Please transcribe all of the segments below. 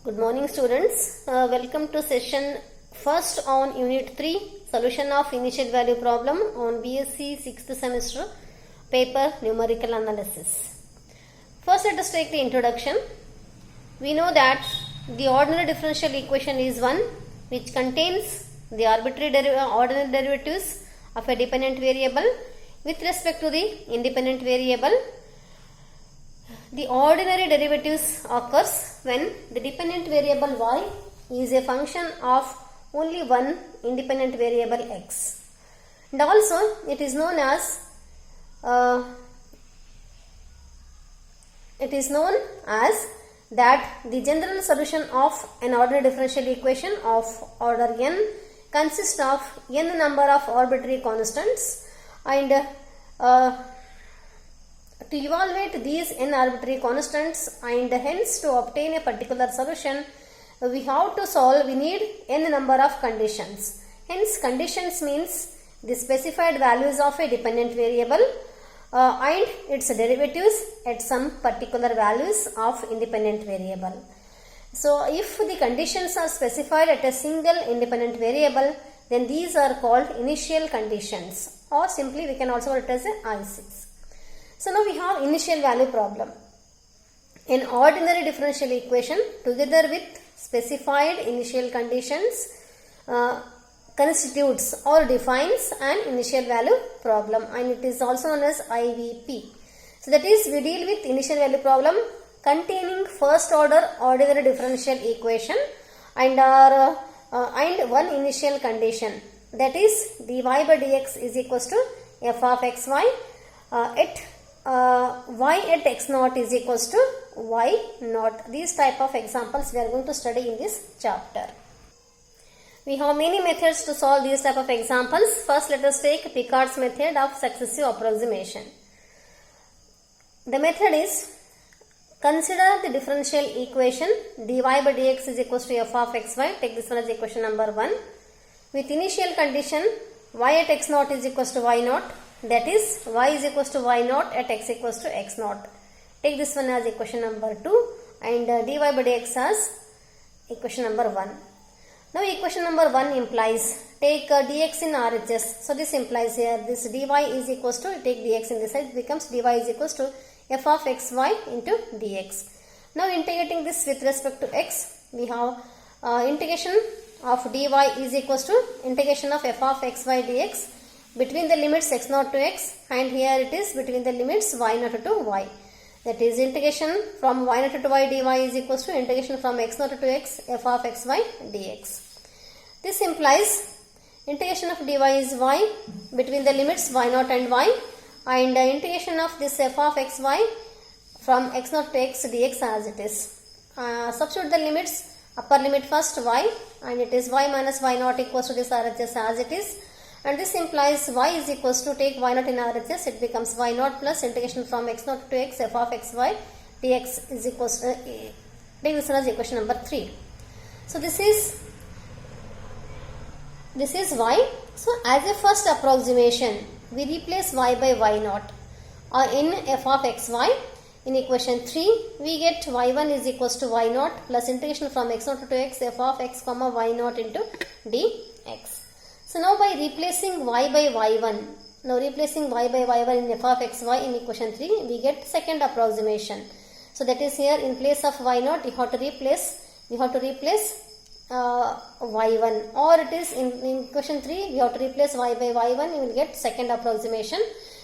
Good morning students. Welcome to session first on unit 3 solution of initial value problem on BSc 6th semester paper numerical analysis. First let us take the introduction. We know that the ordinary differential equation is one which contains the arbitrary ordinary derivatives of a dependent variable with respect to the independent variable. The ordinary derivatives occurs when the dependent variable y is a function of only one independent variable x, and also it is known as that the general solution of an ordinary differential equation of order n consists of n number of arbitrary constants, and to evaluate these n arbitrary constants and hence to obtain a particular solution, we need n number of conditions. Hence conditions means the specified values of a dependent variable and its derivatives at some particular values of independent variable. So if the conditions are specified at a single independent variable, then these are called initial conditions, or simply we can also write it as a ICs. So now we have initial value problem. An ordinary differential equation together with specified initial conditions constitutes or defines an initial value problem, and it is also known as IVP. So that is, we deal with initial value problem containing first order ordinary differential equation and one initial condition, that is dy by dx is equals to f of xy at y at x naught is equals to y naught. These type of examples we are going to study in this chapter. We have many methods to solve these type of examples. First let us take Picard's method of successive approximation. The method is, consider the differential equation dy by dx is equals to f of xy, take this one as equation number 1, with initial condition y at x naught is equals to y naught, that is y is equals to y naught at x equals to x naught. Take this one as equation number 2 and dy by dx as equation number 1. Now equation number 1 implies, take dx in RHS. So this implies here this dy is equals to, take dx in this side, becomes dy is equals to f of xy into dx. Now integrating this with respect to x, we have integration of dy is equals to integration of f of xy dx between the limits x naught to x, and here it is between the limits y naught to y. That is integration from y naught to y dy is equals to integration from x naught to x f of xy dx. This implies integration of dy is y between the limits y naught and y, and integration of this f of xy from x naught to x dx as it is. Substitute the limits, upper limit first y, and it is y minus y naught equals to this RHS as it is. And this implies y is equals to, take y naught in RHS, it becomes y naught plus integration from x naught to x f of xy dx is equals to, take this one as equation number 3. So this is y. So as a first approximation, we replace y by y naught, or in f of xy in equation 3 we get y1 is equals to y naught plus integration from x naught to x f of x comma y naught into dx. So now by replacing y by y1, in f of xy in equation 3, we get second approximation. So that is, here in place of y naught you have to replace y1, or it is in equation 3 we have to replace y by y1, you will get second approximation,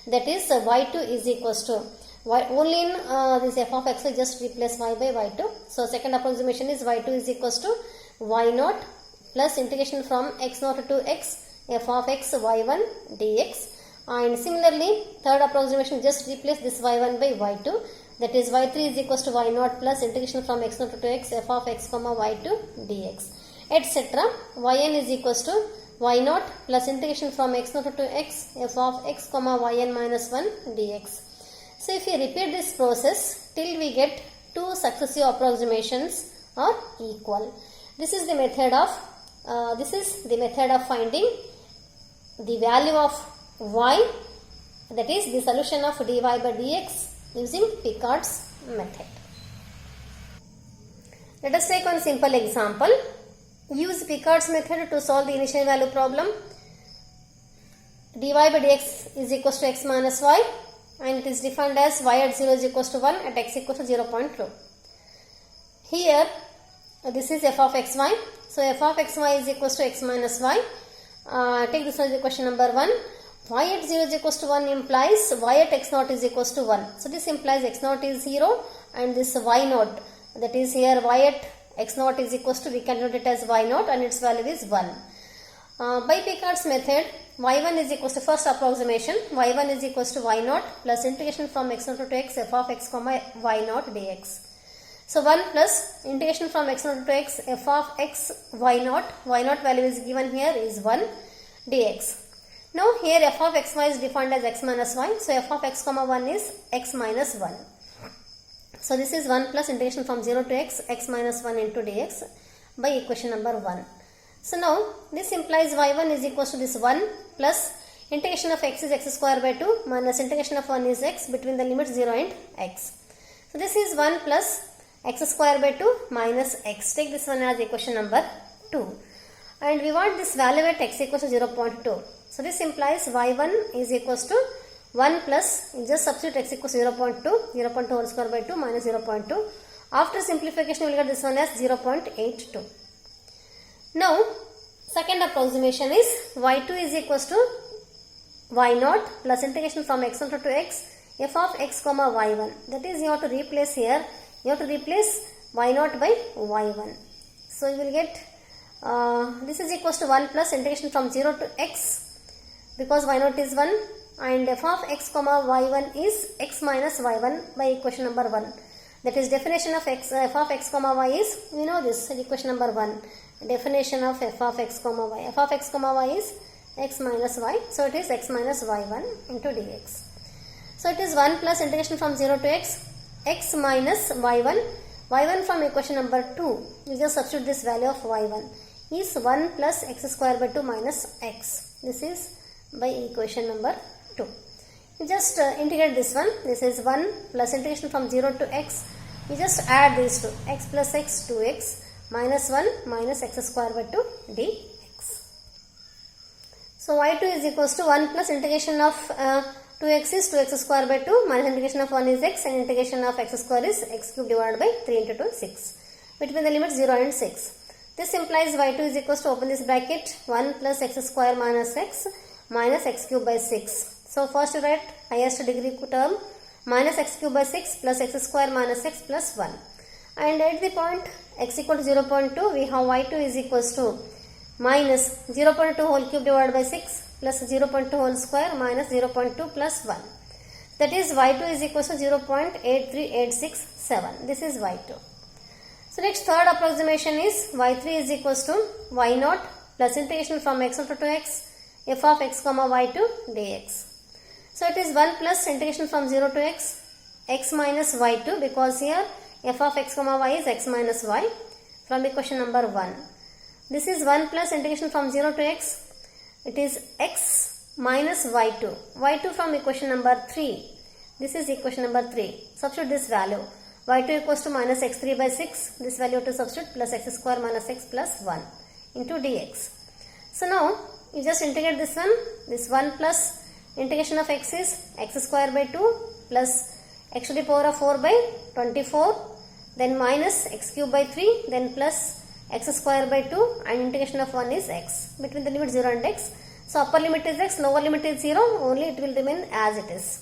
that is y2 is equals to y, only in this f of x just replace y by y2. So second approximation is y2 is equals to y naught plus integration from x naught to x f of x y1 dx, and similarly third approximation just replace this y1 by y2, that is y3 is equals to y naught plus integration from x naught to x f of x comma y2 dx, etc. yn is equals to y naught plus integration from x naught to x f of x comma yn minus 1 dx. So if we repeat this process till we get two successive approximations are equal. This is the method of finding the value of y, that is the solution of dy by dx using Picard's method. Let us take one simple example. Use Picard's method to solve the initial value problem. dy by dx is equals to x minus y, and it is defined as y at 0 is equals to 1 at x equals to 0.2. Here this is f of xy. So f of xy is equals to x minus y. Take this as equation number 1. Y at 0 is equals to 1 implies y at x naught is equals to 1. So this implies x naught is 0 and this y naught, that is here y at x naught is equals to, we can note it as y naught and its value is 1. By Picard's method, y1 is equals to, first approximation, y1 is equals to y naught plus integration from x naught to x f of x comma y naught dx. So 1 plus integration from x naught to x f of x y naught value is given here is 1 dx. Now here f of xy is defined as x minus y, so f of x comma 1 is x minus 1. So this is 1 plus integration from 0 to x minus 1 into dx by equation number 1. So now this implies y1 is equals to this 1 plus integration of x is x square by 2 minus integration of 1 is x between the limits 0 and x. So this is 1 plus x square by 2 minus x. Take this one as equation number 2. And we want this value at x equals to 0.2. So this implies y1 is equals to 1 plus, just substitute x equals to 0.2 whole square by 2 minus 0.2. After simplification, we will get this one as 0.82. Now, second approximation is y2 is equals to y naught plus integration from x naught to x f of x comma y1. That is, you have to replace here, you have to replace y naught by y1. So you will get, this is equals to 1 plus integration from 0 to x, because y naught is 1, and f of x comma y1 is x minus y1 by equation number 1. That is, definition of f of x comma y is, we know this, equation number 1. Definition of f of x comma y. F of x comma y is x minus y. So it is x minus y1 into dx. So it is 1 plus integration from 0 to x minus y1. y1 from equation number 2. You just substitute this value of y1 is 1 plus x square by 2 minus x. This is by equation number 2. You just integrate this one. This is 1 plus integration from 0 to x. You just add these two. X plus x 2x minus 1 minus x square by 2 dx. So y2 is equals to 1 plus integration of 2x is 2x square by 2 minus integration of 1 is x and integration of x square is x cube divided by 3 into 2 6 between the limits 0 and 6. This implies y2 is equals to, open this bracket, 1 plus x square minus x cube by 6. So first you write highest degree term minus x cube by 6 plus x square minus x plus 1. And at the point x equal to 0.2, we have y2 is equals to minus 0.2 whole cube divided by 6 plus 0.2 whole square minus 0.2 plus 1. That is, y2 is equals to 0.83867. This is y2. So next, third approximation is y3 is equals to y naught plus integration from x naught to x f of x comma y2 dx. So it is 1 plus integration from 0 to x minus y2, because here f of x comma y is x minus y from equation number 1. This is 1 plus integration from 0 to x. It is x minus y2. y2 from equation number 3. This is equation number 3. Substitute this value. y2 equals to minus x3 by 6. This value to substitute plus x square minus x plus 1 into dx. So now you just integrate this one. This 1 plus integration of x is x square by 2 plus x to the power of 4 by 24, then minus x cube by 3, then plus x square by 2, and integration of 1 is x between the limit 0 and x. So upper limit is x, lower limit is 0, only it will remain as it is.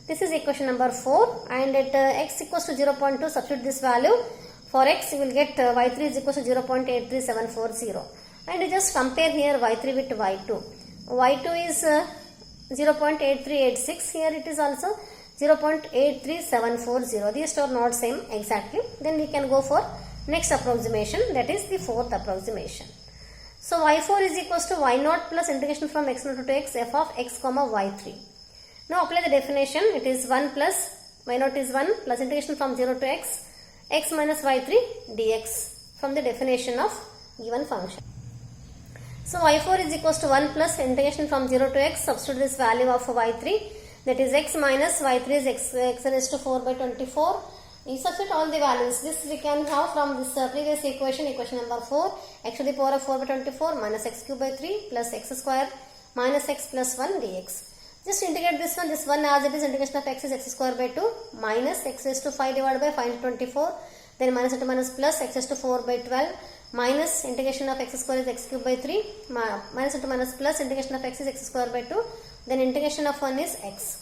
This is equation number 4, and at x equals to 0.2, substitute this value. For x you will get y3 is equals to 0.83740, and you just compare here y3 with y2. y2 is 0.8386, here it is also 0.83740. These two are not same exactly. Then we can go for next approximation, that is the fourth approximation. So y4 is equals to y naught plus integration from x naught to x f of x comma y3. Now apply the definition. It is 1 plus y naught is 1 plus integration from 0 to x minus y3 dx from the definition of given function. So y4 is equals to 1 plus integration from 0 to x, substitute this value of y3, that is x minus y3 is x raised to 4 by 24 You substitute all the values. This we can have from this previous equation, equation number 4, x to the power of 4 by 24 minus x cube by 3 plus x square minus x plus 1 dx. Just integrate this one as it is. Integration of x is x square by 2 minus x raised to 5 divided by 5 into 24, then minus into minus plus x raised to 4 by 12 minus integration of x square is x cube by 3 minus into minus plus integration of x is x square by 2, then integration of 1 is x.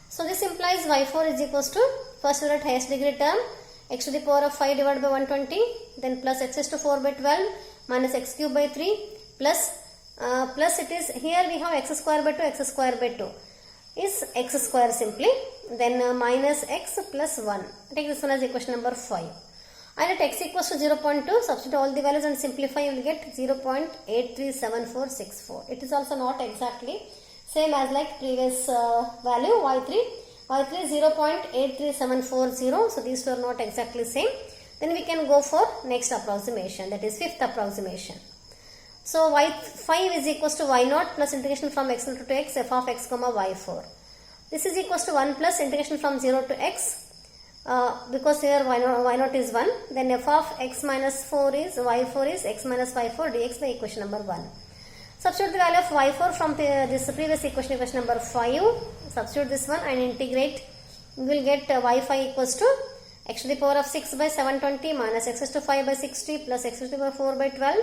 So this implies y4 is equals to, first we write highest degree term, x to the power of 5 divided by 120, then plus x raised to 4 by 12 minus x cube by 3 plus it is, here we have x square by 2, x square by 2 is x square simply, then minus x plus 1. Take this one as equation number 5. And at x equals to 0.2, substitute all the values and simplify, you will get 0.837464. It is also not exactly same as like previous value y3 is 0.83740, so these two are not exactly same. Then we can go for next approximation, that is fifth approximation. So y5 is equals to y0 plus integration from x0 to x f of x comma y4. This is equals to 1 plus integration from 0 to x because here y0 is 1, then f of x minus 4 is y4 is x minus y4 dx by equation number 1. Substitute the value of y4 from this previous equation, equation number 5. Substitute this one and integrate. You will get y5 equals to x to the power of 6 by 720 minus x raised to 5 by 60 plus x raised to the power 4 by 12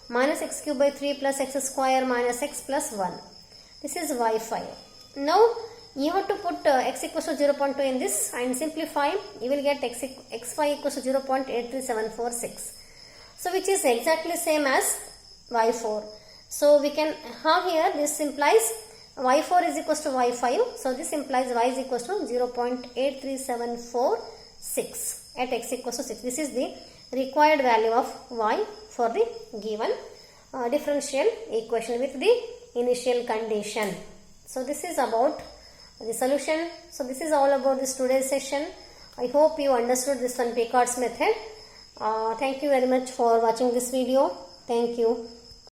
minus x cube by 3 plus x square minus x plus 1. This is y5. Now you have to put x equals to 0.2 in this and simplify. You will get x5 equals to 0.83746. So which is exactly same as y4. So we can have here, this implies y4 is equals to y5. So this implies y is equals to 0.83746 at x equals to 6. This is the required value of y for the given differential equation with the initial condition. So this is about the solution. So this is all about this today's session. I hope you understood this one Picard's method. Thank you very much for watching this video. Thank you.